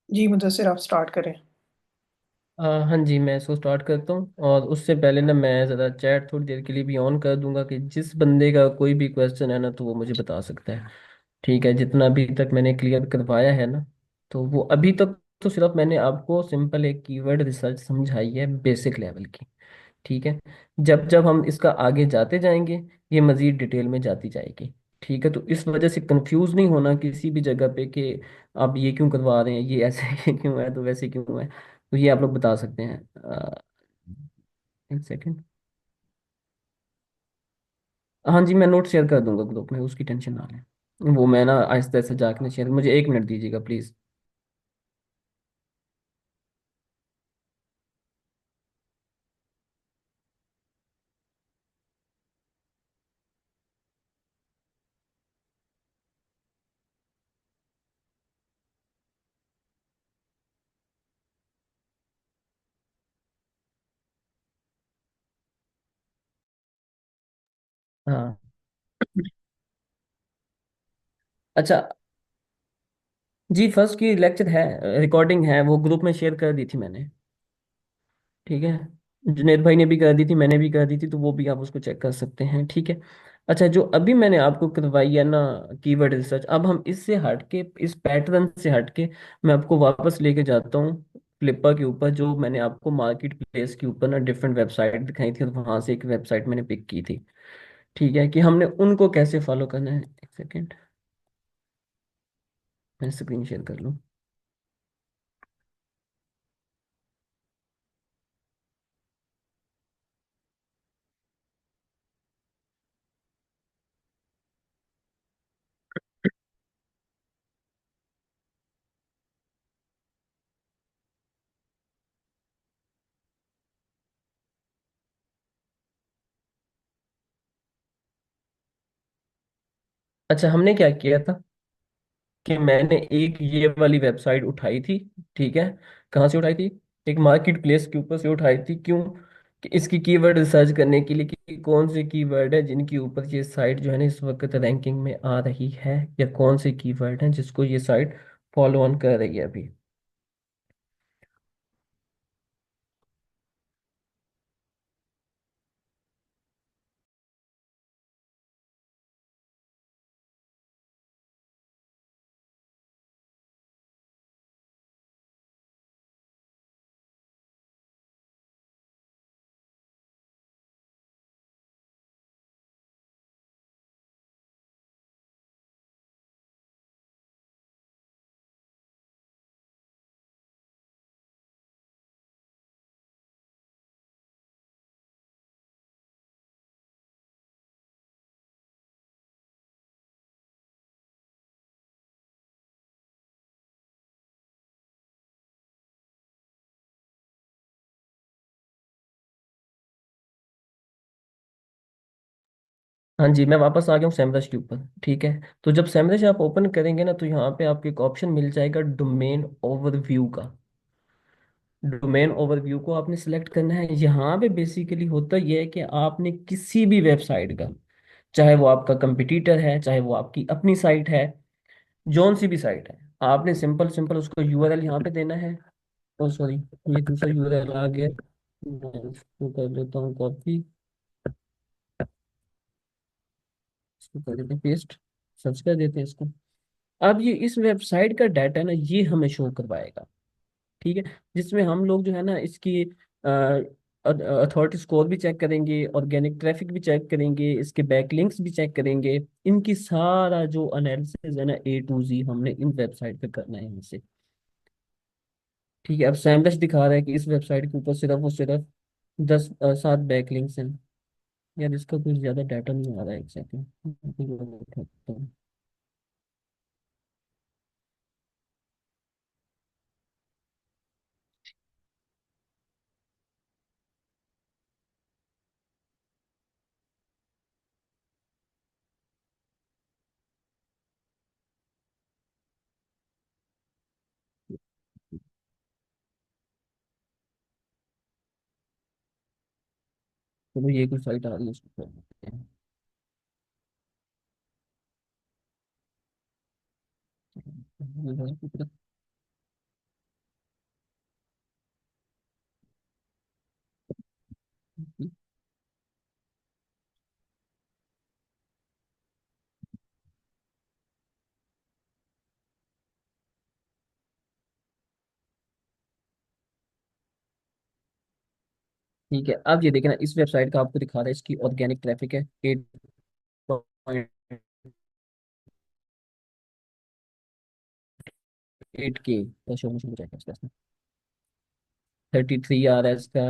जी मुदस्सिर, आप स्टार्ट करें। हाँ जी, मैं इसको स्टार्ट करता हूँ। और उससे पहले ना मैं ज़रा चैट थोड़ी देर के लिए भी ऑन कर दूंगा कि जिस बंदे का कोई भी क्वेश्चन है ना तो वो मुझे बता सकता है। ठीक है, जितना अभी तक मैंने क्लियर करवाया है ना, तो वो अभी तक तो सिर्फ मैंने आपको सिंपल एक कीवर्ड रिसर्च समझाई है बेसिक लेवल की। ठीक है। जब जब हम इसका आगे जाते जाएंगे, ये मजीद डिटेल में जाती जाएगी। ठीक है, तो इस वजह से कंफ्यूज नहीं होना किसी भी जगह पे कि आप ये क्यों करवा रहे हैं, ये ऐसे क्यों है तो वैसे क्यों है। तो ये आप लोग बता सकते हैं। एक सेकेंड। हाँ जी, मैं नोट शेयर कर दूंगा ग्रुप में, उसकी टेंशन ना लें। वो मैं ना आहिस्ता आहिस्ता जाके शेयर, मुझे 1 मिनट दीजिएगा प्लीज। हाँ। अच्छा। जी, फर्स्ट की लेक्चर है, रिकॉर्डिंग है, वो ग्रुप में शेयर कर दी थी मैंने। ठीक है। जुनेद भाई ने भी कर दी थी, मैंने भी कर दी थी, तो वो भी आप उसको चेक कर सकते हैं। ठीक है। अच्छा, जो अभी मैंने आपको करवाई है ना कीवर्ड रिसर्च, अब हम इससे हट के, इस पैटर्न से हट के मैं आपको वापस लेके जाता हूँ फ्लिपा के ऊपर, जो मैंने आपको मार्केट प्लेस के ऊपर ना डिफरेंट वेबसाइट दिखाई थी और वहां से एक वेबसाइट मैंने पिक की थी। ठीक है, कि हमने उनको कैसे फॉलो करना है। एक सेकेंड, मैं स्क्रीन शेयर कर लूँ। अच्छा, हमने क्या किया था कि मैंने एक ये वाली वेबसाइट उठाई थी। ठीक है। कहाँ से उठाई थी? एक मार्केट प्लेस के ऊपर से उठाई थी। क्यों? कि इसकी कीवर्ड रिसर्च करने के लिए कि कौन से कीवर्ड है जिनके ऊपर ये साइट जो है ना इस वक्त रैंकिंग में आ रही है, या कौन से कीवर्ड हैं जिसको ये साइट फॉलो ऑन कर रही है अभी। हाँ जी, मैं वापस आ गया हूँ सैमरश के ऊपर। ठीक है। तो जब सैमरश आप ओपन करेंगे ना, तो यहाँ पे आपको एक ऑप्शन मिल जाएगा डोमेन ओवरव्यू का। डोमेन ओवरव्यू को आपने सिलेक्ट करना है। यहाँ पे बेसिकली होता यह है कि आपने किसी भी वेबसाइट का, चाहे वो आपका कंपटीटर है, चाहे वो आपकी अपनी साइट है, जौन सी भी साइट है, आपने सिंपल सिंपल उसको यूआरएल यहाँ पे देना है। ओ सॉरी, ये दूसरा यूआरएल आ गया। मैं इसको कर लेता हूँ कॉपी, इसको कर देते हैं पेस्ट, सर्च कर देते हैं इसको। अब ये इस वेबसाइट का डाटा ना ये हमें शो करवाएगा। ठीक है। जिसमें हम लोग जो है ना इसकी अथॉरिटी स्कोर भी चेक करेंगे, ऑर्गेनिक ट्रैफिक भी चेक करेंगे, इसके बैकलिंक्स भी चेक करेंगे। इनकी सारा जो एनालिसिस है ना A to Z हमने इन वेबसाइट पे करना है इनसे। ठीक है। अब सैमरश दिखा रहा है कि इस वेबसाइट के ऊपर सिर्फ और सिर्फ 7 बैकलिंक्स हैं। यार इसका कुछ ज्यादा डाटा नहीं आ रहा है। एक सेकंड। चलो, ये कुछ साइट आ रही है, इसको कर देते हैं। ठीक है, अब ये देखना, इस वेबसाइट का आपको दिखा रहा है, इसकी ऑर्गेनिक ट्रैफिक है 8.8 के का शो मुझे जाएगा इसका। 33 आ रहा है इसका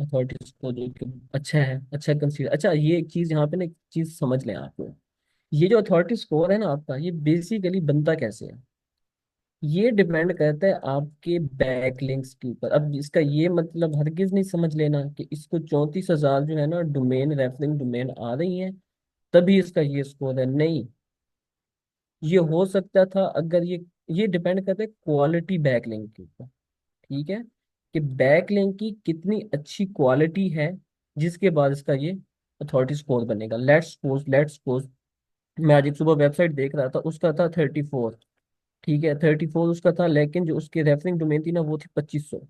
अथॉरिटी स्कोर, जो कि अच्छा है, अच्छा कंसीडर। अच्छा, ये एक चीज यहाँ पे ना, एक चीज समझ लें आप लोग। ये जो अथॉरिटी स्कोर है ना आपका, ये बेसिकली बनता कैसे है? ये डिपेंड करता है आपके बैकलिंक्स के ऊपर। अब इसका ये मतलब हरगिज नहीं समझ लेना कि इसको 34,000 जो है ना डोमेन, रेफरिंग डोमेन आ रही हैं, तभी इसका ये स्कोर है, नहीं। ये हो सकता था अगर ये डिपेंड करता है क्वालिटी बैकलिंक के ऊपर। ठीक है, कि बैकलिंक की कितनी अच्छी क्वालिटी है, जिसके बाद इसका ये अथॉरिटी स्कोर बनेगा। लेट्स सपोज मैं आज एक सुबह वेबसाइट देख रहा था, उसका था 34। ठीक है, 34 उसका था, लेकिन जो उसकी रेफरिंग डोमेन थी ना, वो थी 2500।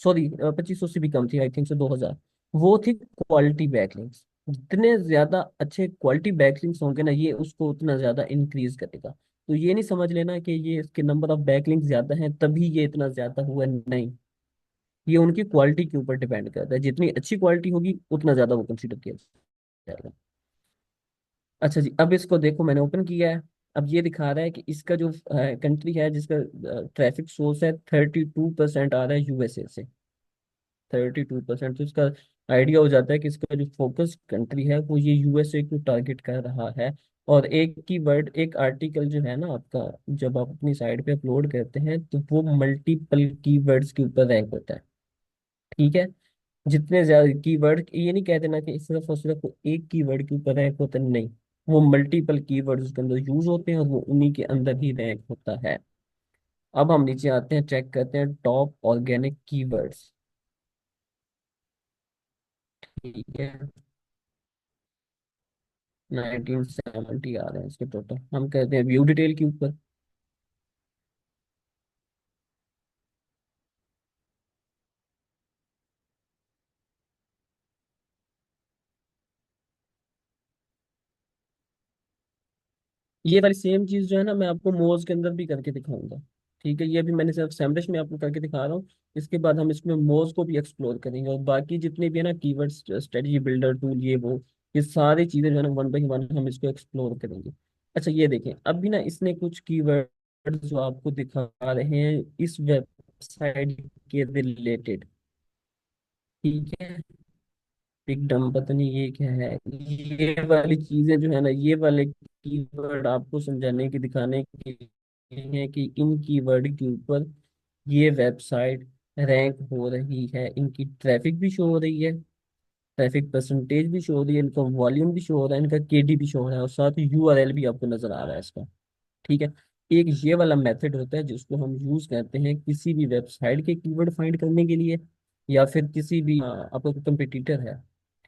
सॉरी, 2500 से भी कम थी, आई थिंक से 2000। वो थी क्वालिटी बैकलिंक्स। जितने ज्यादा अच्छे क्वालिटी बैकलिंक्स होंगे ना, ये उसको उतना ज्यादा इंक्रीज करेगा। तो ये नहीं समझ लेना कि ये इसके नंबर ऑफ बैकलिंक्स ज्यादा हैं तभी ये इतना ज्यादा हुआ, नहीं। ये उनकी क्वालिटी के ऊपर डिपेंड करता है, जितनी अच्छी क्वालिटी होगी उतना ज्यादा वो कंसीडर किया जाएगा। अच्छा जी, अब इसको देखो, मैंने ओपन किया है। अब ये दिखा रहा है कि इसका जो कंट्री है जिसका ट्रैफिक सोर्स है, 32% आ रहा है यूएसए से। 32%, तो इसका आइडिया हो जाता है कि इसका जो फोकस कंट्री है वो ये यूएसए को टारगेट कर रहा है। और एक की वर्ड, एक आर्टिकल जो है ना आपका, जब आप अपनी साइट पे अपलोड करते हैं तो वो मल्टीपल कीवर्ड्स के ऊपर रैंक होता है। ठीक है, जितने ज्यादा कीवर्ड, ये नहीं कहते ना कि सिर्फ और सिर्फ वो एक कीवर्ड के ऊपर रैंक होता है, नहीं। वो मल्टीपल कीवर्ड उसके अंदर यूज होते हैं और वो उन्हीं के अंदर ही रैंक होता है। अब हम नीचे आते हैं, चेक करते हैं टॉप ऑर्गेनिक कीवर्ड्स। ठीक है, 1970 आ रहे हैं इसके टोटल। हम कहते हैं व्यू डिटेल के ऊपर। ये वाली सेम चीज जो है ना, मैं आपको मोज के अंदर भी करके दिखाऊंगा। ठीक है, ये भी मैंने सिर्फ सैमरश में आपको करके दिखा रहा हूँ। इसके बाद हम इसमें मोज को भी एक्सप्लोर करेंगे, और बाकी जितने भी है ना कीवर्ड स्ट्रेटजी बिल्डर टूल, ये सारी चीजें जो है ना, वन बाई वन हम इसको एक्सप्लोर करेंगे। अच्छा, ये देखें, अब भी ना इसने कुछ कीवर्ड जो आपको दिखा रहे हैं इस वेबसाइट के रिलेटेड। ठीक है, एकदम पता नहीं ये क्या है। ये वाली चीजें जो है ना, ये वाले कीवर्ड आपको समझाने की, दिखाने के लिए है कि इन कीवर्ड के ऊपर ये वेबसाइट रैंक हो रही है। इनकी ट्रैफिक भी शो हो रही है, ट्रैफिक परसेंटेज भी शो हो रही है, इनका वॉल्यूम भी शो हो रहा है, इनका केडी भी शो हो रहा है, और साथ ही यूआरएल भी आपको नजर आ रहा है इसका। ठीक है, एक ये वाला मेथड होता है जिसको हम यूज करते हैं किसी भी वेबसाइट के कीवर्ड फाइंड करने के लिए, या फिर किसी भी आपका कंपटीटर है।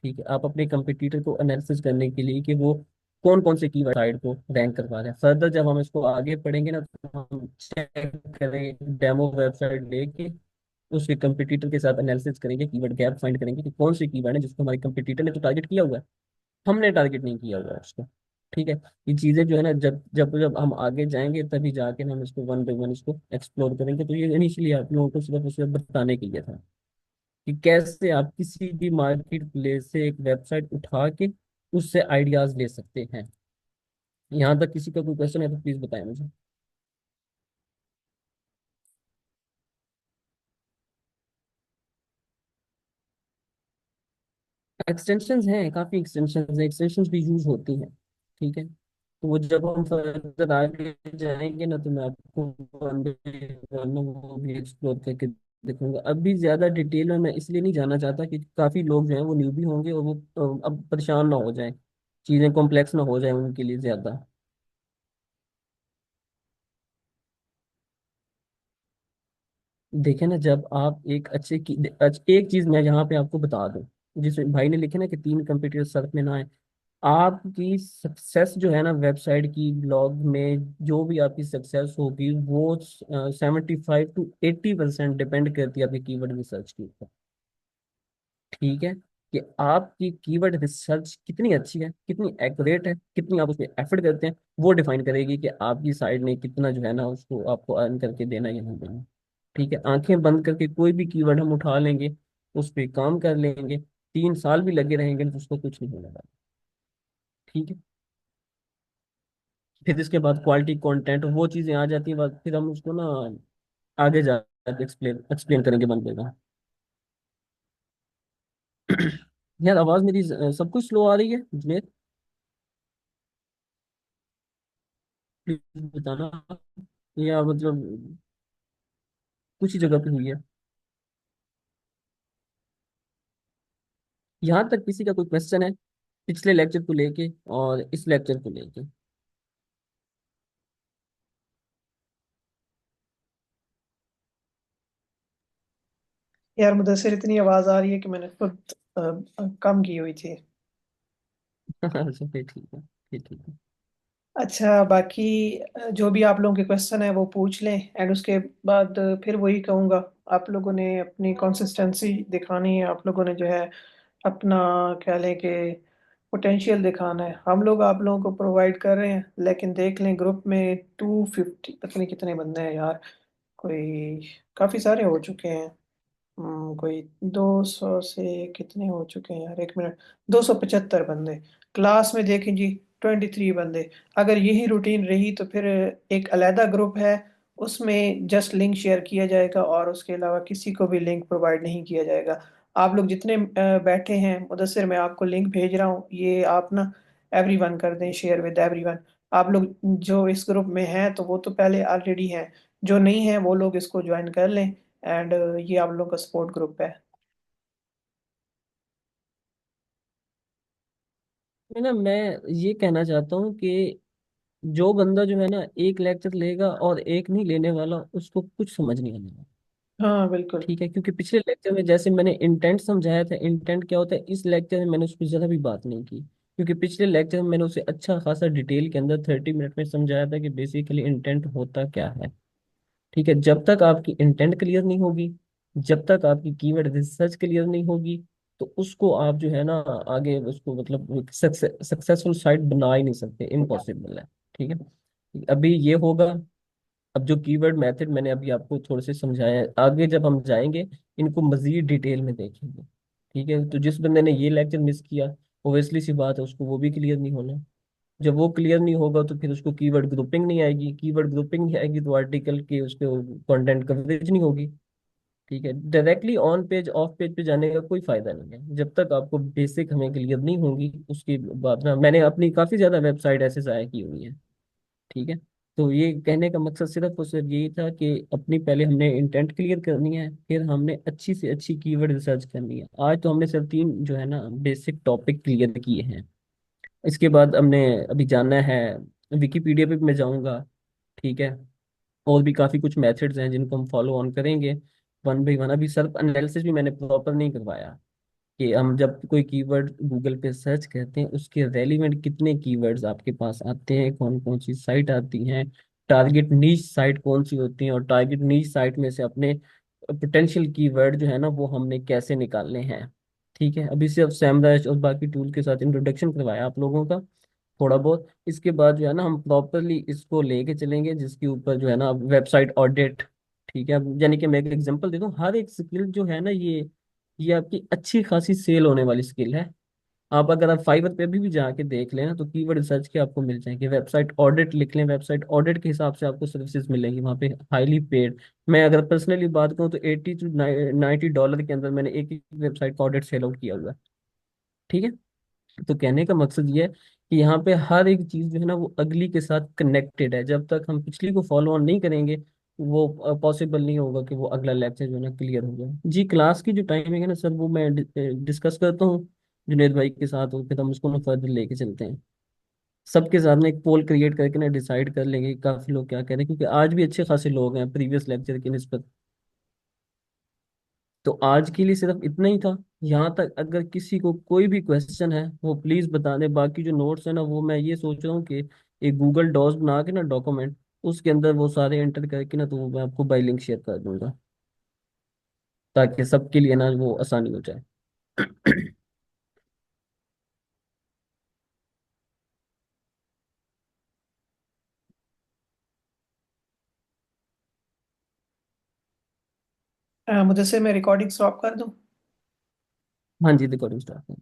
ठीक है, आप अपने कंपटीटर को एनालिसिस करने के लिए कि वो कौन कौन से कीवर्ड साइट को रैंक करवा रहे हैं। फर्दर जब हम इसको आगे पढ़ेंगे ना, तो हम चेक करेंगे डेमो वेबसाइट लेके, उसके कंपटीटर के साथ एनालिसिस करेंगे, कीवर्ड गैप फाइंड करेंगे कि कौन से कीवर्ड है जिसको हमारे कंपटीटर ने तो टारगेट किया हुआ है, हमने टारगेट नहीं किया हुआ है उसको। ठीक है, ये चीजें जो है ना, जब जब जब हम आगे जाएंगे तभी जाके हम इसको वन बाई वन इसको एक्सप्लोर करेंगे। तो ये इनिशियली आप लोगों को सिर्फ उसे बताने के लिए था कि कैसे आप किसी भी मार्केट प्लेस से एक वेबसाइट उठा के उससे आइडियाज ले सकते हैं। यहाँ तक किसी का कोई क्वेश्चन है तो प्लीज बताएं मुझे। एक्सटेंशंस हैं, काफी एक्सटेंशंस हैं, एक्सटेंशंस भी यूज होती हैं। ठीक है, तो वो जब हम फर्दर आगे जाएंगे ना, तो मैं आपको one by one वो भी एक्सप्लोर करके दिखाऊंगा। अभी ज्यादा डिटेल में मैं इसलिए नहीं जाना चाहता कि काफी लोग जो हैं वो न्यूबी होंगे, और वो अब परेशान ना हो जाएं, चीजें कॉम्प्लेक्स ना हो जाए उनके लिए ज्यादा। देखे ना, जब आप एक अच्छे की एक चीज मैं यहाँ पे आपको बता दूं, जिस भाई ने लिखे ना कि तीन कंप्यूटर सर में ना, आपकी सक्सेस जो है ना वेबसाइट की, ब्लॉग में जो भी आपकी सक्सेस होगी, वो 75 to 80% डिपेंड करती है आपकी कीवर्ड रिसर्च के ऊपर। ठीक है, कि आपकी कीवर्ड रिसर्च कितनी अच्छी है, कितनी एक्यूरेट है, कितनी आप उसमें एफर्ट करते हैं, वो डिफाइन करेगी कि आपकी साइड ने कितना जो है ना उसको आपको अर्न करके देना या नहीं देना। ठीक है, आंखें बंद करके कोई भी कीवर्ड हम उठा लेंगे, उस पर काम कर लेंगे, 3 साल भी लगे रहेंगे तो उसको कुछ नहीं होने वाला। ठीक है, फिर इसके बाद क्वालिटी कंटेंट वो चीजें आ जाती है, बाद फिर हम उसको ना आगे जाकर एक्सप्लेन एक्सप्लेन करेंगे बंदे का। यार आवाज मेरी सब कुछ स्लो आ रही है जुनेद, प्लीज बताना, या मतलब कुछ ही जगह पे हुई है। यहाँ तक किसी का कोई क्वेश्चन है पिछले लेक्चर को लेके और इस लेक्चर को लेके? यार मुदस्सिर, इतनी आवाज आ रही है कि मैंने खुद कम की हुई थी। अच्छा फिर ठीक है, फिर ठीक है। अच्छा, बाकी जो भी आप लोगों के क्वेश्चन है वो पूछ लें, एंड उसके बाद फिर वही कहूँगा। आप लोगों ने अपनी कंसिस्टेंसी दिखानी है, आप लोगों ने जो है अपना, कह लें कि पोटेंशियल दिखाना है। हम लोग आप लोगों को प्रोवाइड कर रहे हैं, लेकिन देख लें ग्रुप में 250 पता नहीं कितने बंदे हैं यार। कोई काफ़ी सारे हो चुके हैं। कोई 200 से कितने हो चुके हैं यार, एक मिनट। 275 बंदे। क्लास में देखें जी, 23 बंदे। अगर यही रूटीन रही तो फिर एक अलहदा ग्रुप है, उसमें जस्ट लिंक शेयर किया जाएगा और उसके अलावा किसी को भी लिंक प्रोवाइड नहीं किया जाएगा। आप लोग जितने बैठे हैं, मुदस्सिर मैं आपको लिंक भेज रहा हूँ, ये आप ना एवरीवन कर दें, शेयर विद एवरीवन। आप लोग जो इस ग्रुप में हैं तो वो तो पहले ऑलरेडी हैं, जो नहीं है वो लोग इसको ज्वाइन कर लें। एंड ये आप लोगों का सपोर्ट ग्रुप है। मैं ये कहना चाहता हूँ कि जो बंदा जो है ना एक लेक्चर लेगा और एक नहीं लेने वाला, उसको कुछ समझ नहीं आने वाला। हाँ बिल्कुल। ठीक है, क्योंकि पिछले लेक्चर में जैसे मैंने इंटेंट समझाया था, इंटेंट क्या होता है, इस लेक्चर में मैंने उस पर ज्यादा भी बात नहीं की, क्योंकि पिछले लेक्चर में मैंने उसे अच्छा खासा डिटेल के अंदर 30 मिनट में समझाया था कि बेसिकली इंटेंट होता क्या है। ठीक है, जब तक आपकी इंटेंट क्लियर नहीं होगी, जब तक आपकी कीवर्ड रिसर्च क्लियर नहीं होगी, तो उसको आप जो है ना आगे उसको मतलब सक्सेसफुल साइट बना ही नहीं सकते, इम्पॉसिबल है। ठीक है, अभी ये होगा। अब जो कीवर्ड मेथड मैंने अभी आपको थोड़े से समझाया है, आगे जब हम जाएंगे इनको मजीद डिटेल में देखेंगे। ठीक है, तो जिस बंदे ने ये लेक्चर मिस किया, ओब्वियसली सी बात है उसको वो भी क्लियर नहीं होना। जब वो क्लियर नहीं होगा तो फिर उसको कीवर्ड ग्रुपिंग नहीं आएगी, कीवर्ड ग्रुपिंग नहीं आएगी तो आर्टिकल के उसके कंटेंट कवरेज नहीं होगी। ठीक है, directly on page of page पे जाने का कोई फायदा नहीं है जब तक आपको बेसिक हमें क्लियर नहीं होगी। उसकी बाद ना मैंने अपनी काफी ज्यादा वेबसाइट ऐसे जाया की हुई है। ठीक है, तो ये कहने का मकसद सिर्फ और सिर्फ यही था कि अपनी पहले हमने इंटेंट क्लियर करनी है, फिर हमने अच्छी से अच्छी कीवर्ड रिसर्च करनी है। आज तो हमने सिर्फ 3 जो है ना बेसिक टॉपिक क्लियर किए हैं। इसके बाद हमने अभी जानना है, विकीपीडिया पे भी मैं जाऊंगा। ठीक है, और भी काफी कुछ मेथड्स हैं जिनको हम फॉलो ऑन करेंगे, वन बाई वन। अभी सर्फ एनालिसिस भी मैंने प्रॉपर नहीं करवाया, कि हम जब कोई कीवर्ड गूगल पे सर्च करते हैं उसके रेलिवेंट कितने कीवर्ड्स आपके पास आते हैं, कौन कौन सी साइट आती हैं, टारगेट नीच साइट कौन सी होती हैं, और टारगेट नीच साइट में से अपने पोटेंशियल कीवर्ड जो है ना वो हमने कैसे निकालने हैं। ठीक है, अभी सिर्फ सैमरैश और बाकी टूल के साथ इंट्रोडक्शन करवाया आप लोगों का थोड़ा बहुत। इसके बाद जो है ना हम प्रॉपरली इसको लेके चलेंगे जिसके ऊपर जो है ना वेबसाइट ऑडिट। ठीक है, अब यानी कि मैं एक एग्जांपल देता हूँ, हर एक स्किल जो है ना ये आपकी अच्छी खासी सेल होने वाली स्किल है। आप अगर आप फाइवर पे भी जाके देख लेना तो कीवर्ड रिसर्च के आपको मिल जाएंगे, वेबसाइट ऑडिट लिख लें, वेबसाइट ऑडिट के हिसाब से आपको सर्विसेज मिलेंगी वहाँ पे, हाईली पेड। मैं अगर पर्सनली बात करूँ तो $80 to $90 के अंदर मैंने एक ही वेबसाइट का ऑडिट सेल आउट किया हुआ है। ठीक है, तो कहने का मकसद ये है कि यहाँ पे हर एक चीज जो है ना वो अगली के साथ कनेक्टेड है। जब तक हम पिछली को फॉलो ऑन नहीं करेंगे वो पॉसिबल नहीं होगा कि वो अगला लेक्चर जो है ना क्लियर हो जाए। जी, क्लास की जो टाइमिंग है ना सर वो मैं डिस्कस करता हूँ जुनेद भाई के साथ, और फिर हम उसको ना फर्दर लेके चलते हैं। सबके साथ में एक पोल क्रिएट करके ना डिसाइड कर लेंगे कि काफी लोग क्या कह रहे हैं, क्योंकि आज भी अच्छे खासे लोग हैं प्रीवियस लेक्चर की निस्बत। तो आज के लिए सिर्फ इतना ही था। यहाँ तक अगर किसी को कोई भी क्वेश्चन है वो प्लीज बता दे। बाकी जो नोट्स है ना वो मैं ये सोच रहा हूँ कि एक गूगल डॉस बना के ना डॉक्यूमेंट, उसके अंदर वो सारे एंटर करके ना तो वो मैं आपको बाई लिंक शेयर कर दूंगा, ताकि सबके लिए ना वो आसानी हो जाए। मुझे से मैं रिकॉर्डिंग स्टॉप कर दूं? हाँ जी, रिकॉर्डिंग स्टार्ट।